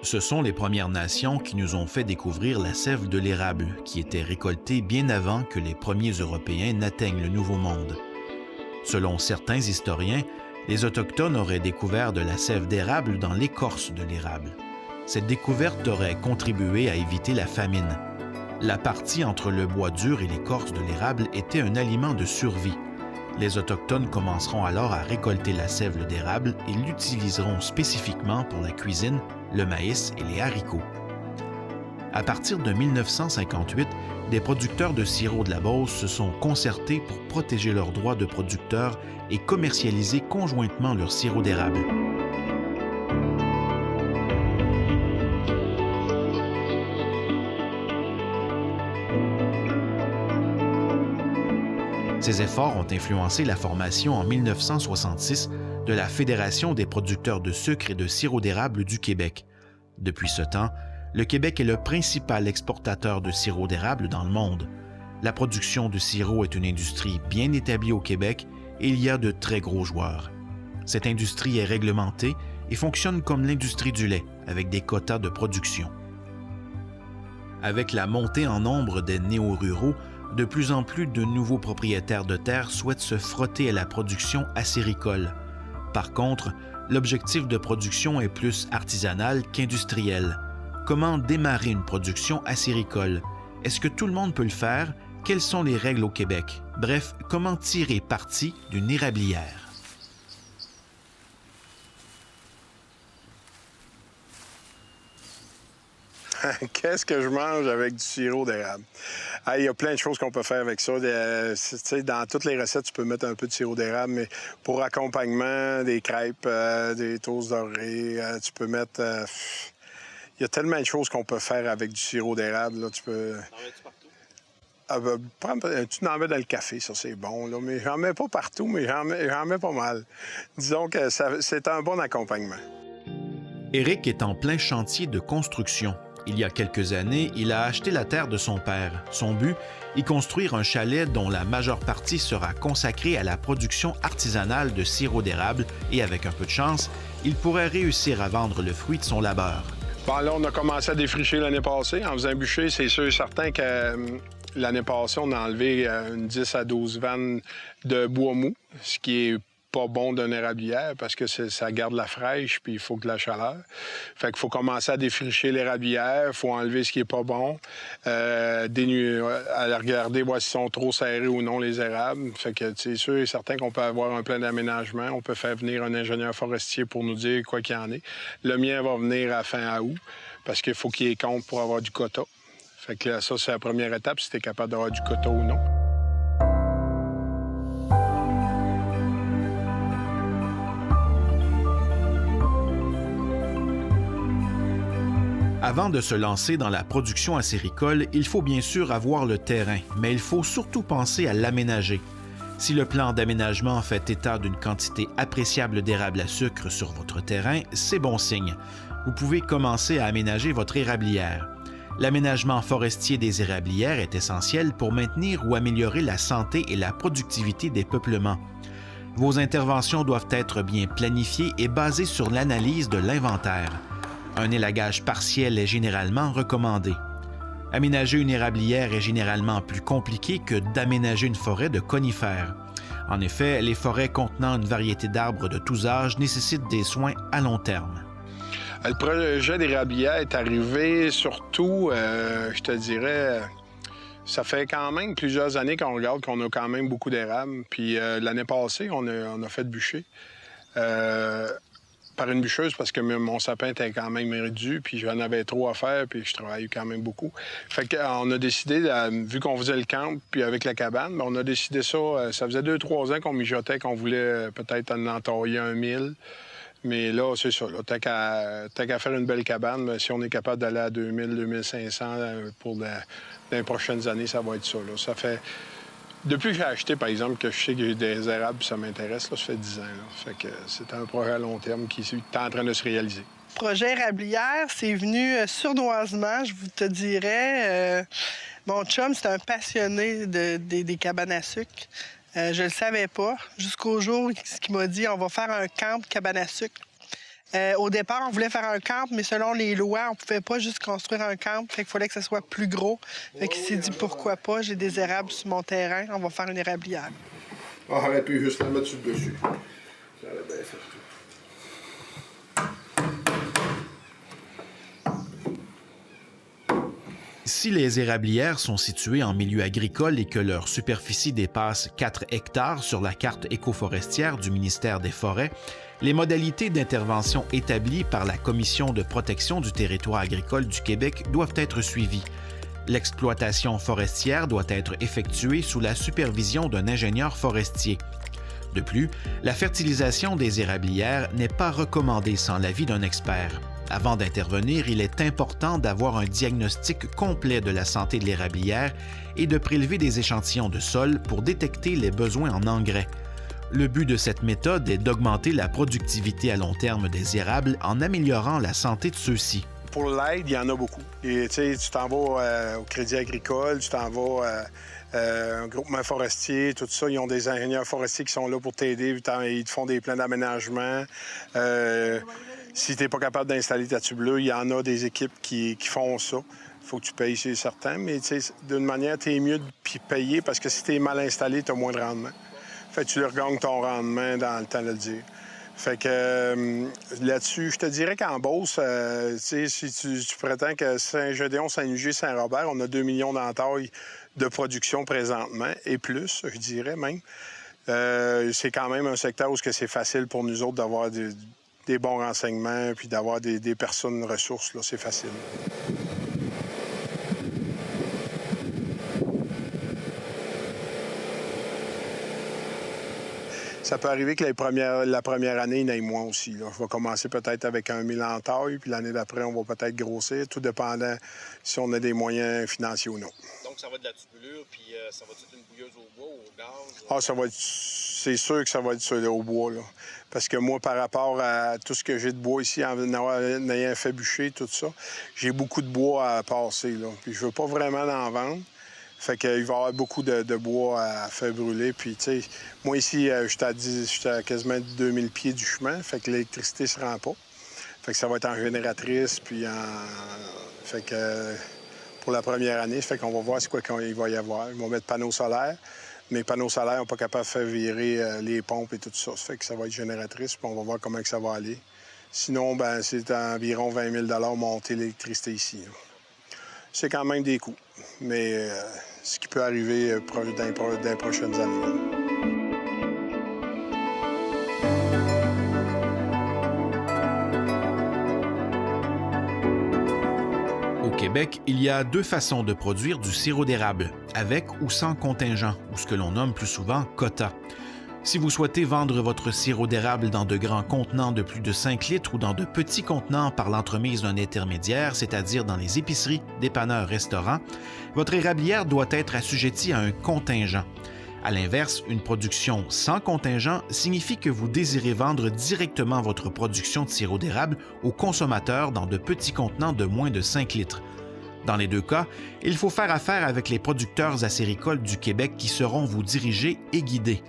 Ce sont les Premières Nations qui nous ont fait découvrir la sève de l'érable, qui était récoltée bien avant que les premiers Européens n'atteignent le Nouveau Monde. Selon certains historiens, les Autochtones auraient découvert de la sève d'érable dans l'écorce de l'érable. Cette découverte aurait contribué à éviter la famine. La partie entre le bois dur et l'écorce de l'érable était un aliment de survie. Les Autochtones commenceront alors à récolter la sève d'érable et l'utiliseront spécifiquement pour la cuisine, le maïs et les haricots. À partir de 1958, des producteurs de sirop de la Beauce se sont concertés pour protéger leurs droits de producteurs et commercialiser conjointement leur sirop d'érable. Ces efforts ont influencé la formation en 1966 de la Fédération des producteurs de sucre et de sirop d'érable du Québec. Depuis ce temps, le Québec est le principal exportateur de sirop d'érable dans le monde. La production de sirop est une industrie bien établie au Québec et il y a de très gros joueurs. Cette industrie est réglementée et fonctionne comme l'industrie du lait, avec des quotas de production. Avec la montée en nombre des néo-ruraux, de plus en plus de nouveaux propriétaires de terres souhaitent se frotter à la production acéricole. Par contre, l'objectif de production est plus artisanal qu'industriel. Comment démarrer une production acéricole? Est-ce que tout le monde peut le faire? Quelles sont les règles au Québec? Bref, comment tirer parti d'une érablière? Qu'est-ce que je mange avec du sirop d'érable? Il y a plein de choses qu'on peut faire avec ça. Dans toutes les recettes, tu peux mettre un peu de sirop d'érable, mais pour accompagnement, des crêpes, des toasts dorés, tu peux mettre... il y a tellement de choses qu'on peut faire avec du sirop d'érable. Là, tu peux... tu en mets dans le café, ça c'est bon. Là, mais j'en mets pas partout, mais j'en mets pas mal. Disons que c'est un bon accompagnement. Éric est en plein chantier de construction. Il y a quelques années, il a acheté la terre de son père. Son but, y construire un chalet dont la majeure partie sera consacrée à la production artisanale de sirop d'érable et avec un peu de chance, il pourrait réussir à vendre le fruit de son labeur. Bon, là, on a commencé à défricher l'année passée. En faisant bûcher, c'est sûr et certain que l'année passée, on a enlevé une 10 à 12 vannes de bois mou, ce qui est pas bon d'une érablière parce que ça garde la fraîche puis il faut que de la chaleur. Fait qu'il faut commencer à défricher l'érablière, il faut enlever ce qui est pas bon, à regarder voir s'ils sont trop serrés ou non les érables. Fait que c'est sûr et certain qu'on peut avoir un plan d'aménagement, on peut faire venir un ingénieur forestier pour nous dire quoi qu'il y en ait. Le mien va venir à fin août parce qu'il faut qu'il y ait compte pour avoir du quota. Fait que là, ça, c'est la première étape, si tu es capable d'avoir du quota ou non. Avant de se lancer dans la production acéricole, il faut bien sûr avoir le terrain, mais il faut surtout penser à l'aménager. Si le plan d'aménagement fait état d'une quantité appréciable d'érable à sucre sur votre terrain, c'est bon signe. Vous pouvez commencer à aménager votre érablière. L'aménagement forestier des érablières est essentiel pour maintenir ou améliorer la santé et la productivité des peuplements. Vos interventions doivent être bien planifiées et basées sur l'analyse de l'inventaire. Un élagage partiel est généralement recommandé. Aménager une érablière est généralement plus compliqué que d'aménager une forêt de conifères. En effet, les forêts contenant une variété d'arbres de tous âges nécessitent des soins à long terme. Le projet d'érablière est arrivé surtout, je te dirais, ça fait quand même plusieurs années qu'on regarde qu'on a quand même beaucoup d'érables. Puis l'année passée, on a fait bûcher. Par une bûcheuse parce que mon sapin était quand même réduit, puis j'en avais trop à faire, puis je travaillais quand même beaucoup. Fait qu'on a décidé, vu qu'on faisait le camp, puis avec la cabane, on a décidé ça, ça faisait 2-3 ans qu'on mijotait, qu'on voulait peut-être en entailler un 1000. Mais là, c'est ça. Tant qu'à faire une belle cabane, si on est capable d'aller à 2000, 2500 pour les prochaines années, ça va être ça. Là. Ça fait... Depuis que j'ai acheté, par exemple, que je sais que j'ai des érables et ça m'intéresse, là, ça fait 10 ans. Là. Fait que c'est un projet à long terme qui est en train de se réaliser. Le projet érablière, c'est venu sournoisement, je vous te dirais. Mon chum, c'est un passionné des cabanes à sucre. Je le savais pas, jusqu'au jour où il m'a dit « on va faire un camp de cabane à sucre ». Au départ, on voulait faire un camp, mais selon les lois, on pouvait pas juste construire un camp. Fait qu'il fallait que ça soit plus gros. Fait qu'il s'est dit, pourquoi pas, j'ai des érables sur mon terrain, on va faire une érablière. On aurait pu juste la mettre sur le dessus. Ça aurait bien fait. Si les érablières sont situées en milieu agricole et que leur superficie dépasse 4 hectares sur la carte écoforestière du ministère des Forêts, les modalités d'intervention établies par la Commission de protection du territoire agricole du Québec doivent être suivies. L'exploitation forestière doit être effectuée sous la supervision d'un ingénieur forestier. De plus, la fertilisation des érablières n'est pas recommandée sans l'avis d'un expert. Avant d'intervenir, il est important d'avoir un diagnostic complet de la santé de l'érablière et de prélever des échantillons de sol pour détecter les besoins en engrais. Le but de cette méthode est d'augmenter la productivité à long terme des érables en améliorant la santé de ceux-ci. Pour l'aide, il y en a beaucoup. Et, tu t'en vas au Crédit agricole, tu t'en vas un groupement forestier, tout ça. Ils ont des ingénieurs forestiers qui sont là pour t'aider. Ils te font des plans d'aménagement. Si tu n'es pas capable d'installer ta tubeleuse, il y en a des équipes qui font ça. Il faut que tu payes, c'est certain. Mais d'une manière, tu es mieux de payer parce que si tu es mal installé, tu as moins de rendement. Fait que tu leur gagnes ton rendement dans le temps de le dire. Fait que là-dessus, je te dirais qu'en Beauce, si tu prétends que Saint-Gédéon, Saint-Nuger, Saint-Robert, on a 2 millions d'entailles de production présentement, et plus, je dirais même. C'est quand même un secteur où c'est facile pour nous autres d'avoir des bons renseignements puis d'avoir des personnes ressources. Là, c'est facile. Ça peut arriver que la première année, il y en ait moins aussi. Là. Je vais commencer peut-être avec 1 000 entailles, puis l'année d'après, on va peut-être grossir, tout dépendant si on a des moyens financiers ou non. Donc, ça va de la tubulure, puis ça va être une bouilleuse au bois ou au gaz? C'est sûr que ça va être au bois, là. Parce que moi, par rapport à tout ce que j'ai de bois ici, en ayant fait bûcher, tout ça, j'ai beaucoup de bois à passer, là. Puis je veux pas vraiment en vendre. Fait qu'il va y avoir beaucoup de bois à faire brûler. Puis, tu sais, moi ici, j'étais à quasiment 2000 pieds du chemin. Fait que l'électricité se rend pas. Fait que ça va être en génératrice, puis Fait que pour la première année, fait qu'on va voir c'est quoi qu'il va y avoir. Ils vont mettre panneaux solaires. Mes panneaux solaires sont pas capables de faire virer les pompes et tout ça. Ça fait que ça va être génératrice, puis on va voir comment que ça va aller. Sinon, ben c'est environ 20 000 monter l'électricité ici. Là. C'est quand même des coûts, mais ce qui peut arriver dans les prochaines années. Là. Au Québec, il y a 2 façons de produire du sirop d'érable, avec ou sans contingent, ou ce que l'on nomme plus souvent quota. Si vous souhaitez vendre votre sirop d'érable dans de grands contenants de plus de 5 litres ou dans de petits contenants par l'entremise d'un intermédiaire, c'est-à-dire dans les épiceries, dépanneurs, restaurants, votre érablière doit être assujettie à un contingent. À l'inverse, une production sans contingent signifie que vous désirez vendre directement votre production de sirop d'érable aux consommateurs dans de petits contenants de moins de 5 litres. Dans les 2 cas, il faut faire affaire avec les producteurs acéricoles du Québec qui sauront vous diriger et guider.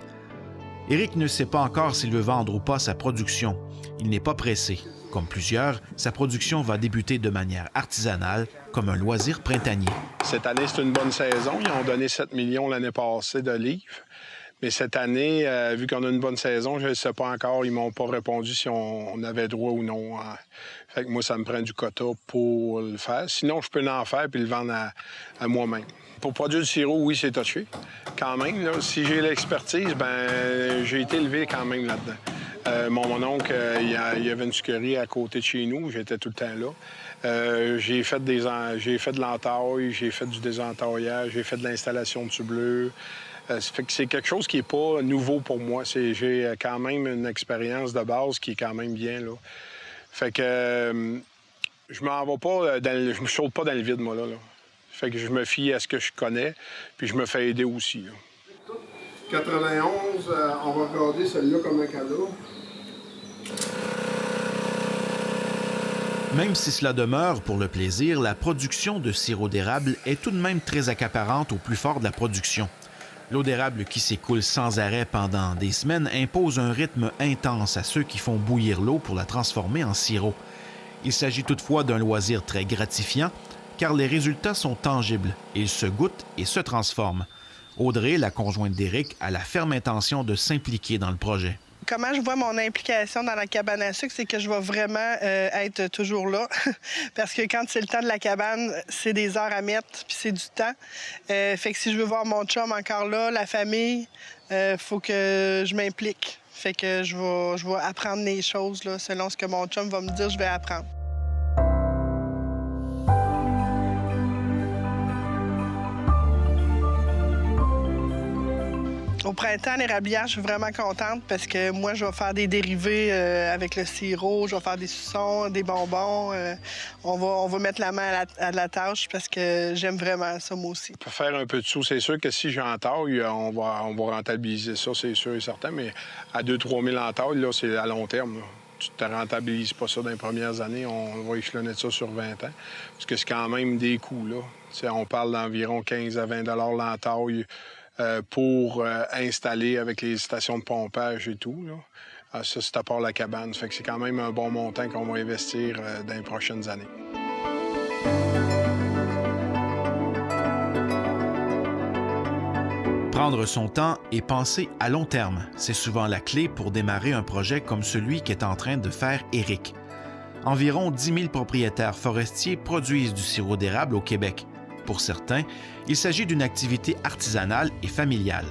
Éric ne sait pas encore s'il veut vendre ou pas sa production. Il n'est pas pressé. Comme plusieurs, sa production va débuter de manière artisanale, comme un loisir printanier. Cette année, c'est une bonne saison. Ils ont donné 7 millions l'année passée de livres. Mais cette année, vu qu'on a une bonne saison, je ne sais pas encore. Ils m'ont pas répondu si on avait droit ou non. Fait que moi, ça me prend du quota pour le faire. Sinon, je peux en faire puis le vendre à moi-même. Pour produire du sirop, oui, c'est touché. Quand même, là, si j'ai l'expertise, ben j'ai été élevé quand même là-dedans. Mon oncle, il y avait une sucrerie à côté de chez nous. J'étais tout le temps là. J'ai fait de l'entaille, j'ai fait du désentaillage, j'ai fait de l'installation de tubeleuse. Fait que c'est quelque chose qui n'est pas nouveau pour moi. J'ai quand même une expérience de base qui est quand même bien, là. Fait que je m'en vais pas, je me saute pas dans le vide, moi, là. Fait que je me fie à ce que je connais, puis je me fais aider aussi, là. 91, on va regarder celle-là comme un cadeau. Même si cela demeure pour le plaisir, la production de sirop d'érable est tout de même très accaparante au plus fort de la production. L'eau d'érable qui s'écoule sans arrêt pendant des semaines impose un rythme intense à ceux qui font bouillir l'eau pour la transformer en sirop. Il s'agit toutefois d'un loisir très gratifiant, car les résultats sont tangibles. Ils se goûtent et se transforment. Audrey, la conjointe d'Éric, a la ferme intention de s'impliquer dans le projet. Comment je vois mon implication dans la cabane à sucre, c'est que je vais vraiment être toujours là. Parce que quand c'est le temps de la cabane, c'est des heures à mettre, puis c'est du temps. Fait que si je veux voir mon chum encore là, la famille, faut que je m'implique. Fait que je vais apprendre les choses là, selon ce que mon chum va me dire, je vais apprendre. Au printemps, l'érablière, je suis vraiment contente parce que moi, je vais faire des dérivés avec le sirop, je vais faire des suçons, des bonbons. On va mettre la main à la tâche parce que j'aime vraiment ça, moi aussi. Pour faire un peu de sous, c'est sûr que si j'en taille, on va rentabiliser ça, c'est sûr et certain, mais à 2-3 000 en taille, là, c'est à long terme. Là. Tu ne te rentabilises pas ça dans les premières années, on va échelonner ça sur 20 ans, parce que c'est quand même des coûts, là. T'sais, on parle d'environ 15 à 20 l'entaille. Pour installer avec les stations de pompage et tout. Là. Ça, c'est à part la cabane. Fait que c'est quand même un bon montant qu'on va investir dans les prochaines années. Prendre son temps et penser à long terme, c'est souvent la clé pour démarrer un projet comme celui qu'est en train de faire Éric. Environ 10 000 propriétaires forestiers produisent du sirop d'érable au Québec. Pour certains, il s'agit d'une activité artisanale et familiale.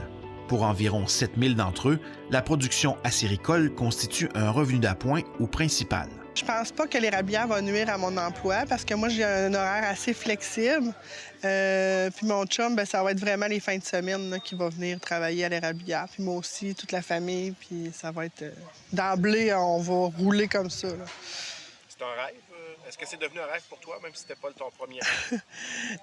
Pour environ 7 000 d'entre eux, la production acéricole constitue un revenu d'appoint ou principal. Je pense pas que l'érablière va nuire à mon emploi parce que moi, j'ai un horaire assez flexible. Puis mon chum, bien, ça va être vraiment les fins de semaine là, qui va venir travailler à l'érablière. Puis moi aussi, toute la famille. Puis ça va être... D'emblée, on va rouler comme ça. Là. C'est un rêve? Est-ce que c'est devenu un rêve pour toi, même si c'était pas ton premier rêve?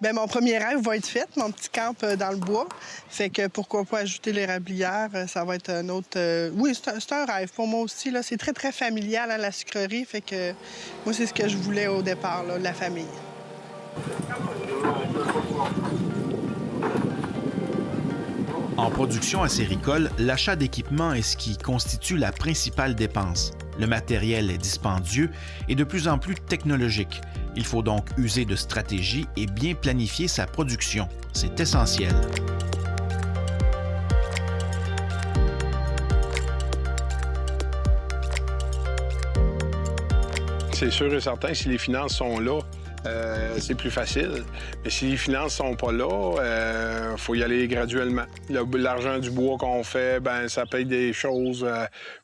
Bien, mon premier rêve va être fait, mon petit camp dans le bois. Fait que pourquoi pas ajouter l'érablière, ça va être un autre... Oui, c'est un rêve pour moi aussi. Là. C'est très, très familial, hein, la sucrerie. Fait que moi, c'est ce que je voulais au départ, là, la famille. En production acéricole, l'achat d'équipements est ce qui constitue la principale dépense. Le matériel est dispendieux et de plus en plus technologique. Il faut donc user de stratégies et bien planifier sa production. C'est essentiel. C'est sûr et certain, si les finances sont là, c'est plus facile. Mais si les finances sont pas là, faut y aller graduellement. L'argent du bois qu'on fait, ben ça paye des choses,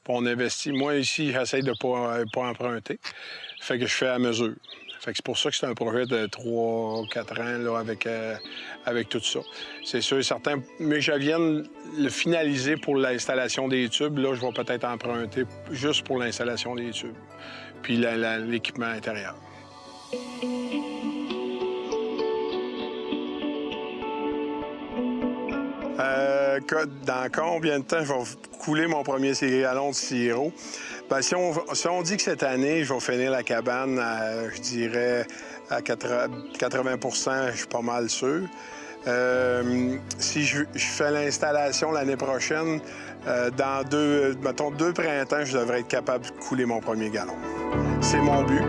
puis on investit. Moi, ici, j'essaie de pas emprunter. Fait que je fais à mesure. Fait que c'est pour ça que c'est un projet de 3-4 ans là, avec tout ça. C'est sûr et certain. Mais je viens de le finaliser pour l'installation des tubes. Là, je vais peut-être emprunter juste pour l'installation des tubes. Puis l'équipement intérieur. Dans combien de temps je vais couler mon premier gallon de sirop? Bien, si on dit que cette année, je vais finir la cabane, je dirais, à 80 %, je suis pas mal sûr. Si je fais l'installation l'année prochaine, dans 2 printemps, je devrais être capable de couler mon premier gallon. C'est mon but.